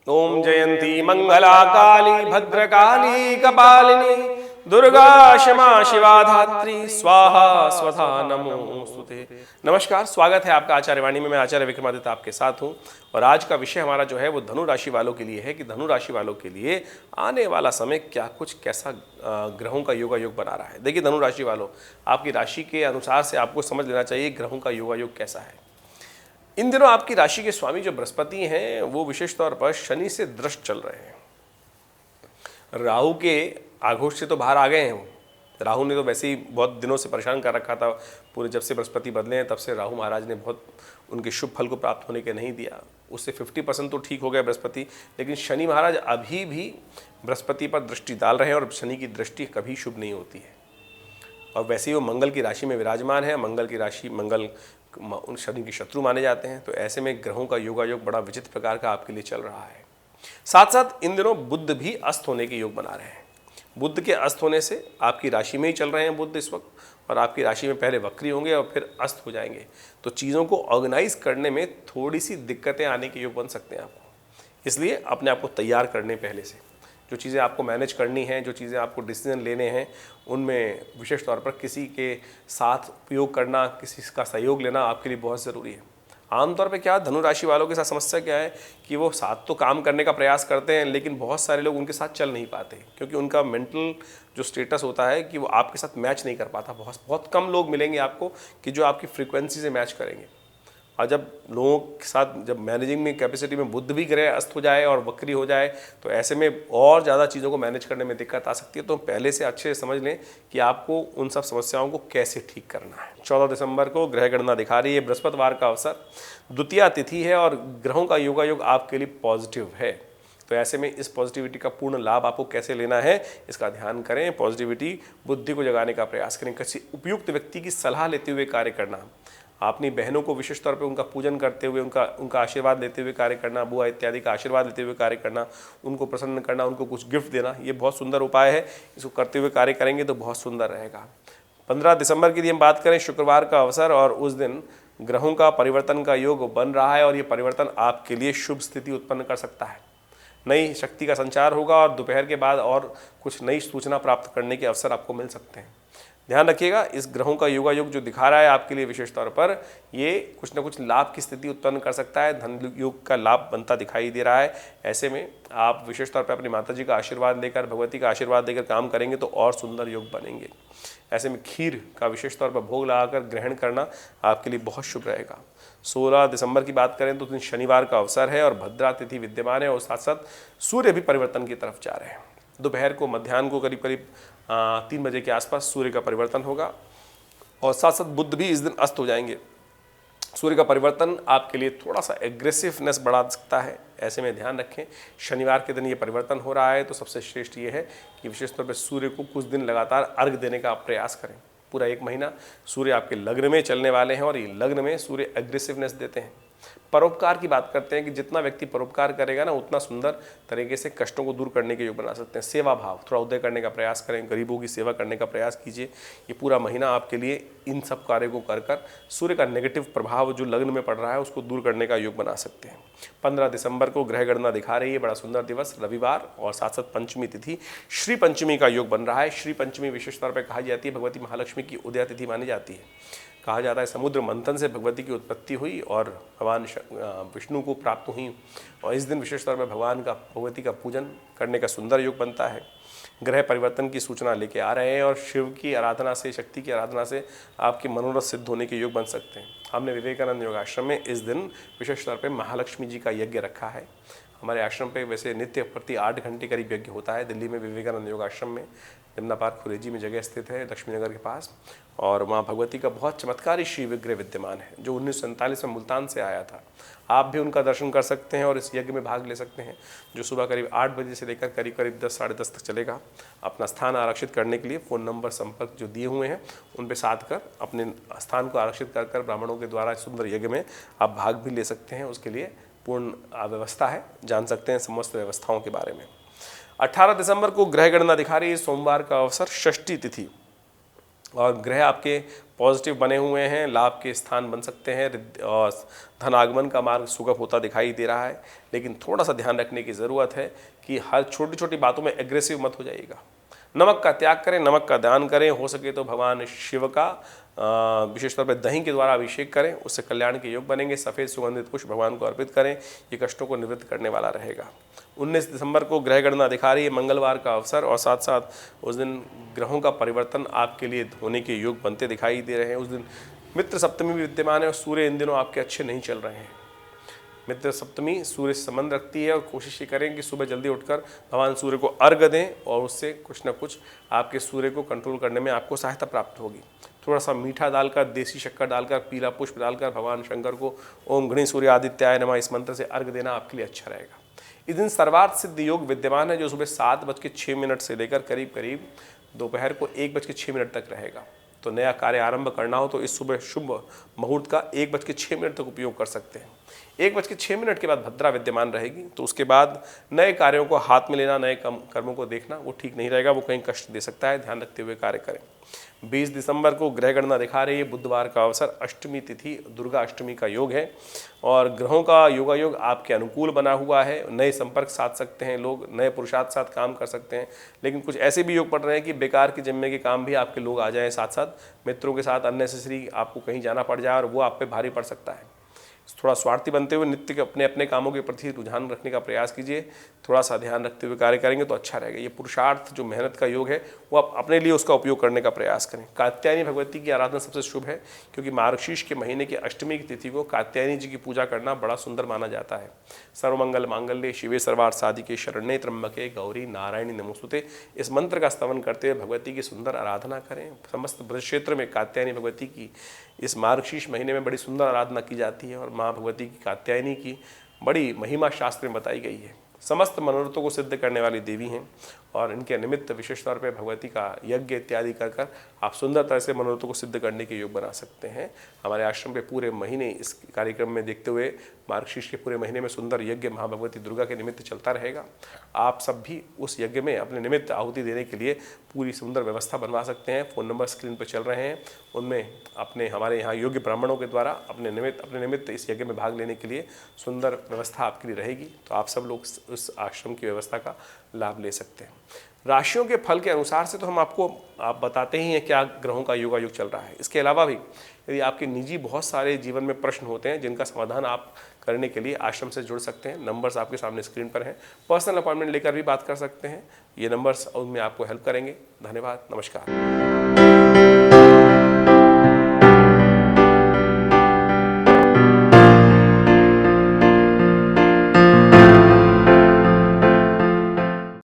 ओम जयंती मंगला काली भद्रकाली कपालिनी दुर्गा क्षमा शिवा धात्री स्वाहा स्वधा नमोस्तुते। नमस्कार, स्वागत है आपका आचार्य वाणी में। मैं आचार्य विक्रमादित्य आपके साथ हूं और आज का विषय हमारा जो है वो धनु राशि वालों के लिए है कि धनु राशि वालों के लिए आने वाला समय क्या कुछ कैसा ग्रहों का योगायोग बना रहा है। देखिए धनु राशि वालों, आपकी राशि के अनुसार से आपको समझ लेना चाहिए ग्रहों का योगायोग कैसा है। इन दिनों आपकी राशि के स्वामी जो बृहस्पति हैं वो विशेष तौर पर शनि से दृष्ट चल रहे हैं। राहु के आघोष से तो बाहर आ गए हैं वो। राहु ने तो वैसे ही बहुत दिनों से परेशान कर रखा था। पूरे जब से बृहस्पति बदले हैं तब से राहु महाराज ने बहुत उनके शुभ फल को प्राप्त होने के नहीं दिया। उससे 50% तो ठीक हो गया बृहस्पति, लेकिन शनि महाराज अभी भी बृहस्पति पर दृष्टि डाल रहे हैं और शनि की दृष्टि कभी शुभ नहीं होती है। और वैसे ही वो मंगल की राशि में विराजमान है। मंगल की राशि, मंगल उन शनि के शत्रु माने जाते हैं। तो ऐसे में ग्रहों का योगायोग बड़ा विचित्र प्रकार का आपके लिए चल रहा है। साथ साथ इन दिनों बुध भी अस्त होने के योग बना रहे हैं। बुध के अस्त होने से आपकी राशि में ही चल रहे हैं बुध इस वक्त, और आपकी राशि में पहले वक्री होंगे और फिर अस्त हो जाएंगे। तो चीज़ों को ऑर्गेनाइज करने में थोड़ी सी दिक्कतें आने के योग बन सकते हैं आपको। इसलिए अपने आप को तैयार करने पहले से जो चीज़ें आपको मैनेज करनी हैं, जो चीज़ें आपको डिसीजन लेने हैं, उनमें विशेष तौर पर किसी के साथ उपयोग करना, किसी का सहयोग लेना आपके लिए बहुत ज़रूरी है। आमतौर पे क्या धनु राशि वालों के साथ समस्या क्या है कि वो साथ तो काम करने का प्रयास करते हैं, लेकिन बहुत सारे लोग उनके साथ चल नहीं पाते क्योंकि उनका मेंटल जो स्टेटस होता है कि वो आपके साथ मैच नहीं कर पाता। बहुत कम लोग मिलेंगे आपको कि जो आपकी फ्रीक्वेंसी से मैच करेंगे। और जब लोगों के साथ जब मैनेजिंग में कैपेसिटी में बुध भी ग्रह अस्त हो जाए और वक्री हो जाए तो ऐसे में और ज़्यादा चीज़ों को मैनेज करने में दिक्कत आ सकती है। तो पहले से अच्छे से समझ लें कि आपको उन सब समस्याओं को कैसे ठीक करना है। 14 दिसंबर को ग्रह गणना दिखा रही है, बृहस्पतिवार का अवसर, द्वितीया तिथि है और ग्रहों का योगायोग आपके लिए पॉजिटिव है। तो ऐसे में इस पॉजिटिविटी का पूर्ण लाभ आपको कैसे लेना है इसका ध्यान करें। पॉजिटिविटी, बुद्धि को जगाने का प्रयास करें। किसी उपयुक्त व्यक्ति की सलाह लेते हुए कार्य करना, अपनी बहनों को विशेष तौर पे उनका पूजन करते हुए, उनका आशीर्वाद लेते हुए कार्य करना, बुआ इत्यादि का आशीर्वाद लेते हुए कार्य करना, उनको प्रसन्न करना, उनको कुछ गिफ्ट देना, ये बहुत सुंदर उपाय है। इसको करते हुए कार्य करेंगे तो बहुत सुंदर रहेगा। 15 दिसंबर की यदि हम बात करें, शुक्रवार का अवसर, और उस दिन ग्रहों का परिवर्तन का योग बन रहा है और ये परिवर्तन आपके लिए शुभ स्थिति उत्पन्न कर सकता है। नई शक्ति का संचार होगा और दोपहर के बाद और कुछ नई सूचना प्राप्त करने के अवसर आपको मिल सकते हैं। ध्यान रखिएगा, इस ग्रहों का योगायोग जो दिखा रहा है आपके लिए विशेष तौर पर ये कुछ न कुछ लाभ की स्थिति उत्पन्न कर सकता है। धन योग का लाभ बनता दिखाई दे रहा है। ऐसे में आप विशेष तौर पर अपनी माता जी का आशीर्वाद लेकर, भगवती का आशीर्वाद लेकर काम करेंगे तो और सुंदर योग बनेंगे। ऐसे में खीर का विशेष तौर पर भोग लगाकर ग्रहण करना आपके लिए बहुत शुभ रहेगा। 16 दिसंबर की बात करें तो दिन शनिवार का अवसर है और भद्रा तिथि विद्यमान है और साथ साथ सूर्य भी परिवर्तन की तरफ जा रहे हैं। दोपहर को, मध्याह्न को करीब 3 बजे के आसपास सूर्य का परिवर्तन होगा और साथ साथ बुध भी इस दिन अस्त हो जाएंगे। सूर्य का परिवर्तन आपके लिए थोड़ा सा एग्रेसिवनेस बढ़ा सकता है। ऐसे में ध्यान रखें, शनिवार के दिन ये परिवर्तन हो रहा है तो सबसे श्रेष्ठ ये है कि विशेष तौर पर सूर्य को कुछ दिन लगातार अर्घ देने का आप प्रयास करें। पूरा 1 महीना सूर्य आपके लग्न में चलने वाले हैं और ये लग्न में सूर्य एग्रेसिवनेस देते हैं। परोपकार की बात करते हैं कि जितना व्यक्ति परोपकार करेगा ना उतना सुंदर तरीके से कष्टों को दूर करने के योग बना सकते हैं। सेवा भाव थोड़ा उदय करने का प्रयास करें, गरीबों की सेवा करने का प्रयास कीजिए। ये पूरा महीना आपके लिए इन सब कार्यों को कर कर सूर्य का नेगेटिव प्रभाव जो लग्न में पड़ रहा है उसको दूर करने का योग बना सकते हैं। 15 दिसंबर को ग्रह गणना दिखा रही है, बड़ा सुंदर दिवस, रविवार, और साथ साथ पंचमी तिथि, श्री पंचमी का योग बन रहा है। श्री पंचमी विशेष तौर पर कहा जाती है भगवती महालक्ष्मी की उदया तिथि मानी जाती है। कहा जाता है समुद्र मंथन से भगवती की उत्पत्ति हुई और भगवान विष्णु को प्राप्त हुई और इस दिन विशेष तौर पर भगवती का पूजन करने का सुंदर योग बनता है। ग्रह परिवर्तन की सूचना लेके आ रहे हैं और शिव की आराधना से, शक्ति की आराधना से आपके मनोरथ सिद्ध होने के योग बन सकते हैं। हमने विवेकानंद योगाश्रम में इस दिन विशेष तौर पर महालक्ष्मी जी का यज्ञ रखा है। हमारे आश्रम पे वैसे नित्य प्रति 8 घंटे करीब यज्ञ होता है। दिल्ली में विवेकानंद योग आश्रम में यमुना पार्क खुरेजी में जगह स्थित है, लक्ष्मी नगर के पास, और वहाँ भगवती का बहुत चमत्कारी श्री विग्रह विद्यमान है जो 1947 में मुल्तान से आया था। आप भी उनका दर्शन कर सकते हैं और इस यज्ञ में भाग ले सकते हैं जो सुबह करीब 8 बजे से लेकर करीब 10 साढ़े 10 तक चलेगा। अपना स्थान आरक्षित करने के लिए फ़ोन नंबर संपर्क जो दिए हुए हैं उन पर साध कर अपने स्थान को आरक्षित कर ब्राह्मणों के द्वारा सुंदर यज्ञ में आप भाग भी ले सकते हैं। उसके लिए पूर्ण व्यवस्था है, जान सकते हैं समस्त व्यवस्थाओं के बारे में। 18 दिसंबर को ग्रह गणना दिखा रही है, सोमवार का अवसर, षष्ठी तिथि, और ग्रह आपके पॉजिटिव बने हुए हैं, लाभ के स्थान बन सकते हैं और धन आगमन का मार्ग सुगम होता दिखाई दे रहा है। लेकिन थोड़ा सा ध्यान रखने की ज़रूरत है कि हर छोटी छोटी बातों में एग्रेसिव मत हो जाइएगा। नमक का त्याग करें, नमक का दान करें, हो सके तो भगवान शिव का विशेष तौर पर दही के द्वारा अभिषेक करें, उससे कल्याण के योग बनेंगे। सफ़ेद सुगंधित पुष्प भगवान को अर्पित करें, ये कष्टों को निवृत्त करने वाला रहेगा। 19 दिसंबर को ग्रह गणना दिखा रही है मंगलवार का अवसर, और साथ साथ उस दिन ग्रहों का परिवर्तन आपके लिए होने के योग बनते दिखाई दे रहे हैं। उस दिन मित्र सप्तमी भी विद्यमान है और सूर्य इन दिनों आपके अच्छे नहीं चल रहे हैं। मित्र सप्तमी सूर्य से संबंध रखती है और कोशिश ये करें कि सुबह जल्दी उठकर भगवान सूर्य को अर्घ दें और उससे कुछ ना कुछ आपके सूर्य को कंट्रोल करने में आपको सहायता प्राप्त होगी। थोड़ा सा मीठा डालकर, देसी शक्कर डालकर, पीला पुष्प डालकर भगवान शंकर को ओम गणेश सूर्य आदित्याय नमः इस मंत्र से अर्घ देना आपके लिए अच्छा रहेगा। इस दिन सर्वार्थ सिद्ध योग विद्यमान है, जो सुबह 7:06 से लेकर करीब करीब दोपहर को 1:06 तक रहेगा। तो नया कार्य आरंभ करना हो तो इस सुबह शुभ मुहूर्त का 1:06 तक उपयोग कर सकते हैं। 1:06 के बाद भद्रा विद्यमान रहेगी, तो उसके बाद नए कार्यों को हाथ में लेना, नए कर्मों को देखना वो ठीक नहीं रहेगा, वो कहीं कष्ट दे सकता है। ध्यान रखते हुए कार्य करें। 20 दिसंबर को ग्रह गणना दिखा रही है बुधवार का अवसर, अष्टमी तिथि, दुर्गा अष्टमी का योग है और ग्रहों का योगायोग आपके अनुकूल बना हुआ है। नए संपर्क साध सकते हैं लोग, नए पुरुषार्थ साथ काम कर सकते हैं। लेकिन कुछ ऐसे भी योग पड़ रहे हैं कि बेकार के जिम्मे के काम भी आपके लोग आ जाएं, साथ साथ मित्रों के साथ अननेसेसरी आपको कहीं जाना पड़ जाए और वो आप पे भारी पड़ सकता है। थोड़ा स्वार्थी बनते हुए नित्य के अपने अपने कामों के प्रति रुझान रखने का प्रयास कीजिए। थोड़ा सा ध्यान रखते हुए कार्य करेंगे तो अच्छा रहेगा। ये पुरुषार्थ जो मेहनत का योग है वो आप अपने लिए उसका उपयोग करने का प्रयास करें। कात्यायनी भगवती की आराधना सबसे शुभ है, क्योंकि मार्गशीर्ष के महीने की अष्टमी की तिथि को कात्यायनी जी की पूजा करना बड़ा सुंदर माना जाता है। सर्वमंगल मांगल्ये शिवे सर्वार्थ साधिके शरण्ये त्र्यंबके गौरी नारायणी नमोस्तुते इस मंत्र का स्तवन करते हुए भगवती की सुंदर आराधना करें। समस्त ब्रज क्षेत्र में कात्यायनी भगवती की इस मार्गशीर्ष महीने में बड़ी सुंदर आराधना की जाती है और माँ भगवती की कात्यायनी की बड़ी महिमा शास्त्र में बताई गई है। समस्त मनोरथों को सिद्ध करने वाली देवी हैं और इनके निमित्त विशेष तौर पर भगवती का यज्ञ इत्यादि कर आप सुंदर तरह से मनोरथों को सिद्ध करने के योग बना सकते हैं। हमारे आश्रम पे पूरे महीने इस कार्यक्रम में देखते हुए मार्गशीर्ष के पूरे महीने में सुंदर यज्ञ महाभगवती दुर्गा के निमित्त चलता रहेगा। आप सब भी उस यज्ञ में अपने निमित्त आहुति देने के लिए पूरी सुंदर व्यवस्था बनवा सकते हैं। फ़ोन नंबर स्क्रीन पर चल रहे हैं, उनमें अपने हमारे यहाँ योग्य ब्राह्मणों के द्वारा अपने निमित्त इस यज्ञ में भाग लेने के लिए सुंदर व्यवस्था आपके लिए रहेगी। तो आप सब लोग उस आश्रम की व्यवस्था का लाभ ले सकते हैं। राशियों के फल के अनुसार से तो हम आपको बताते ही हैं क्या ग्रहों का योगायोग चल रहा है। इसके अलावा भी यदि आपके निजी बहुत सारे जीवन में प्रश्न होते हैं जिनका समाधान आप करने के लिए आश्रम से जुड़ सकते हैं। नंबर्स आपके सामने स्क्रीन पर हैं। पर्सनल अपॉइंटमेंट लेकर भी बात कर सकते हैं। ये नंबर्स उनमें आपको हेल्प करेंगे। धन्यवाद, नमस्कार।